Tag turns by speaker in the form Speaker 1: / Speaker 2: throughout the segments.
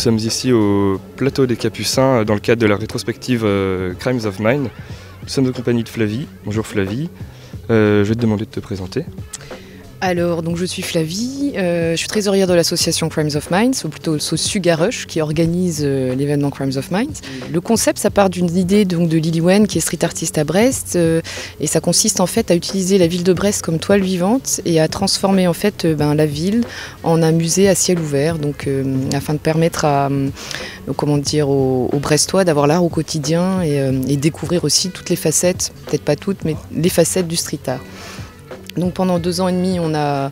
Speaker 1: sommes ici au plateau des Capucins dans le cadre de la rétrospective Crimes of Mind. Nous sommes en compagnie de Flavie. Bonjour Flavie. Je vais te demander de te présenter.
Speaker 2: Alors, donc je suis Flavie, je suis trésorière de l'association Crimes of Minds, ou plutôt Sugarush, qui organise l'événement Crimes of Minds. Le concept, ça part d'une idée donc, de Lily Wen, qui est street artiste à Brest, et ça consiste en fait à utiliser la ville de Brest comme toile vivante et à transformer en fait la ville en un musée à ciel ouvert, donc afin de permettre aux Brestois d'avoir l'art au quotidien et découvrir aussi toutes les facettes, peut-être pas toutes, mais les facettes du street art. Donc pendant 2 ans et demi, on a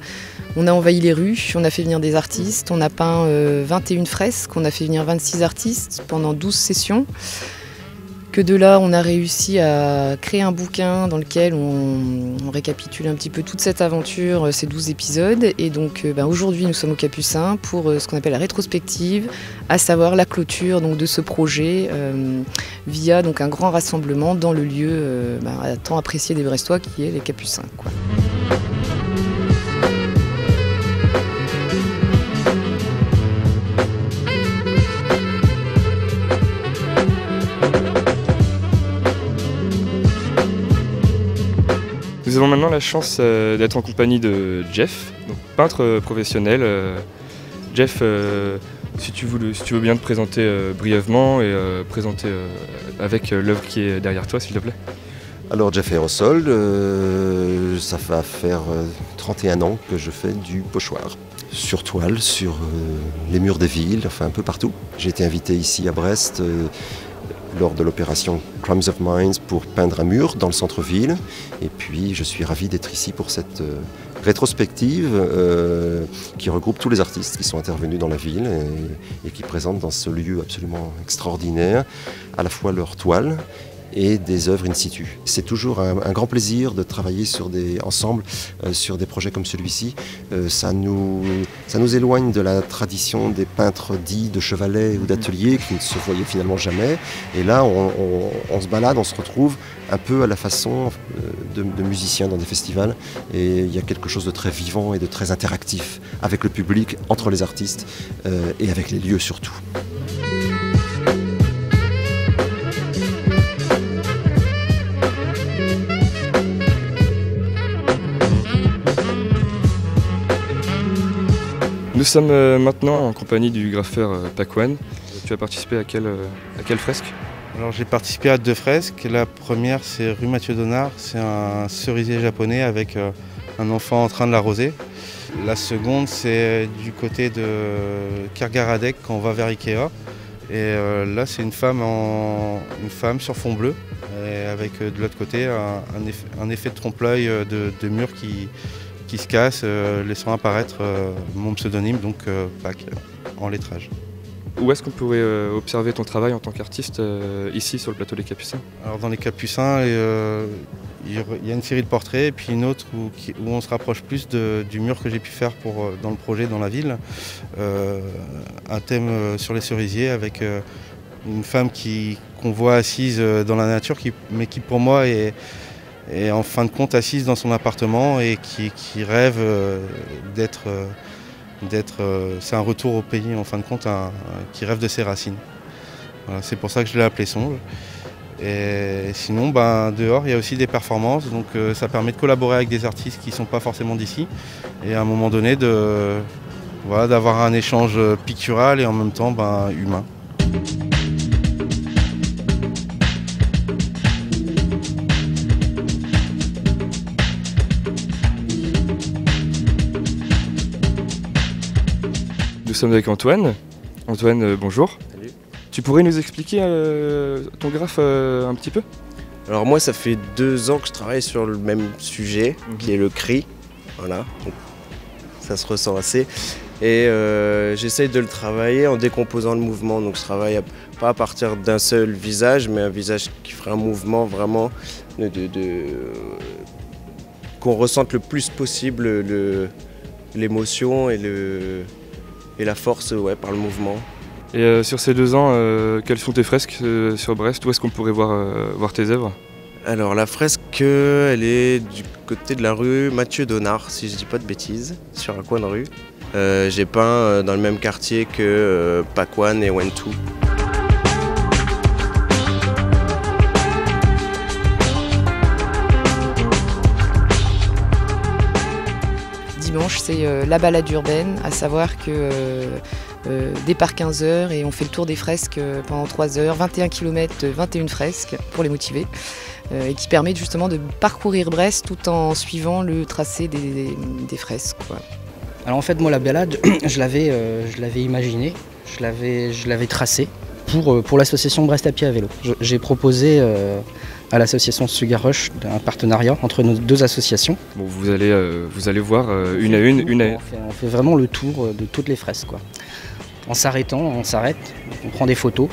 Speaker 2: envahi les rues, on a fait venir des artistes, on a peint 21 fresques, on a fait venir 26 artistes pendant 12 sessions. Que de là, on a réussi à créer un bouquin dans lequel on récapitule un petit peu toute cette aventure, ces 12 épisodes. Et donc aujourd'hui, nous sommes au Capucin pour ce qu'on appelle la rétrospective, à savoir la clôture donc, de ce projet via donc, un grand rassemblement dans le lieu tant apprécié des Brestois qui est les Capucins, quoi.
Speaker 1: Nous avons maintenant la chance d'être en compagnie de Jeff, donc peintre professionnel. Jeff, si tu veux bien te présenter brièvement et présenter avec l'œuvre qui est derrière toi, s'il te plaît.
Speaker 3: Alors Jeff Aerosol, ça va faire 31 ans que je fais du pochoir. Sur toile, sur les murs des villes, enfin un peu partout. J'ai été invité ici à Brest lors de l'opération Crimes of Minds pour peindre un mur dans le centre-ville. Et puis je suis ravi d'être ici pour cette rétrospective qui regroupe tous les artistes qui sont intervenus dans la ville et qui présentent dans ce lieu absolument extraordinaire à la fois leurs toiles et des œuvres in situ. C'est toujours un grand plaisir de travailler ensemble sur des projets comme celui-ci. Ça nous éloigne de la tradition des peintres dits de chevalet ou d'atelier qui ne se voyaient finalement jamais. Et là, on se balade, on se retrouve un peu à la façon de musiciens dans des festivals. Et il y a quelque chose de très vivant et de très interactif avec le public, entre les artistes et avec les lieux surtout.
Speaker 1: Nous sommes maintenant en compagnie du graffeur Pakwan. Tu as participé à quelle fresque?
Speaker 4: Alors j'ai participé à 2 fresques. La première c'est rue Mathieu Donnard, c'est un cerisier japonais avec un enfant en train de l'arroser. La seconde c'est du côté de Kergaradec quand on va vers Ikea. Et là c'est une femme sur fond bleu et avec de l'autre côté un effet de trompe-l'œil de mur qui se casse, laissant apparaître mon pseudonyme, donc Pac, en lettrage.
Speaker 1: Où est-ce qu'on pourrait observer ton travail en tant qu'artiste ici sur le plateau des Capucins? Alors
Speaker 4: dans les Capucins, il y a une série de portraits et puis une autre où on se rapproche plus du mur que j'ai pu faire dans le projet dans la ville. Un thème sur les cerisiers avec une femme qu'on voit assise dans la nature, mais qui pour moi est en fin de compte assise dans son appartement et qui rêve d'être c'est un retour au pays en fin de compte, qui rêve de ses racines. Voilà, c'est pour ça que je l'ai appelé Songe. Et sinon dehors il y a aussi des performances, donc ça permet de collaborer avec des artistes qui ne sont pas forcément d'ici et à un moment donné d'avoir un échange pictural et en même temps humain.
Speaker 1: Nous sommes avec Antoine. Antoine, bonjour.
Speaker 5: Salut.
Speaker 1: Tu pourrais nous expliquer ton graphe un petit peu?
Speaker 5: Alors moi ça fait 2 ans que je travaille sur le même sujet qui est le cri. Voilà, donc, ça se ressent assez. Et j'essaye de le travailler en décomposant le mouvement. Donc je travaille pas à partir d'un seul visage, mais un visage qui ferait un mouvement vraiment qu'on ressente le plus possible l'émotion et la force par le mouvement.
Speaker 1: Et sur ces 2 ans, quelles sont tes fresques sur Brest? Où est-ce qu'on pourrait voir tes œuvres?
Speaker 5: Alors la fresque, elle est du côté de la rue Mathieu Donnard, si je dis pas de bêtises, sur un coin de rue. J'ai peint dans le même quartier que Pakwan et Wentou.
Speaker 2: Dimanche, c'est la balade urbaine, à savoir que départ 15h et on fait le tour des fresques pendant 3 heures, 21 km, 21 fresques pour les motiver, et qui permet justement de parcourir Brest tout en suivant le tracé des fresques, quoi.
Speaker 6: Alors en fait, moi, la balade, je l'avais imaginée, je l'avais tracée pour l'association Brest à pied à vélo. J'ai proposé à l'association Sugarush un partenariat entre nos deux associations.
Speaker 1: Bon, vous allez voir une à une.
Speaker 6: On fait vraiment le tour de toutes les fresques, quoi. En s'arrêtant, on s'arrête, on prend des photos.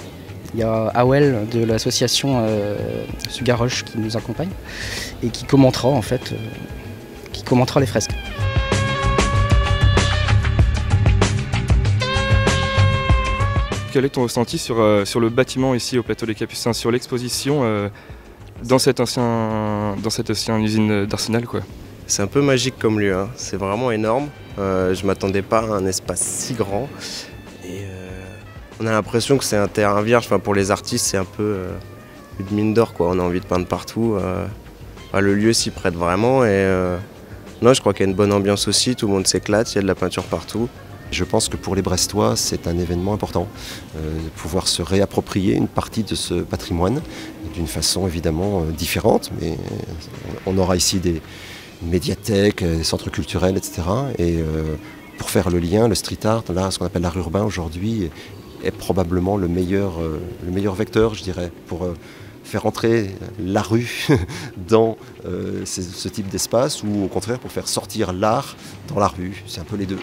Speaker 6: Il y a Awel de l'association Sugarush qui nous accompagne et qui commentera en fait, les fresques.
Speaker 1: Quel est ton ressenti sur le bâtiment ici au Plateau des Capucins, sur l'exposition dans cette ancienne usine d'Arsenal, quoi?
Speaker 5: C'est un peu magique comme lieu, hein. C'est vraiment énorme. Je ne m'attendais pas à un espace si grand. Et on a l'impression que c'est un terrain vierge. Enfin, pour les artistes, c'est un peu une mine d'or, quoi. On a envie de peindre partout. Le lieu s'y prête vraiment. Et non, je crois qu'il y a une bonne ambiance aussi. Tout le monde s'éclate, il y a de la peinture partout.
Speaker 3: Je pense que pour les Brestois, c'est un événement important, de pouvoir se réapproprier une partie de ce patrimoine, d'une façon évidemment différente, mais on aura ici des médiathèques, des centres culturels, etc. Et pour faire le lien, le street art, là, ce qu'on appelle l'art urbain aujourd'hui, est probablement le meilleur vecteur, je dirais, pour faire entrer la rue dans ce type d'espace, ou au contraire pour faire sortir l'art dans la rue. C'est un peu les deux.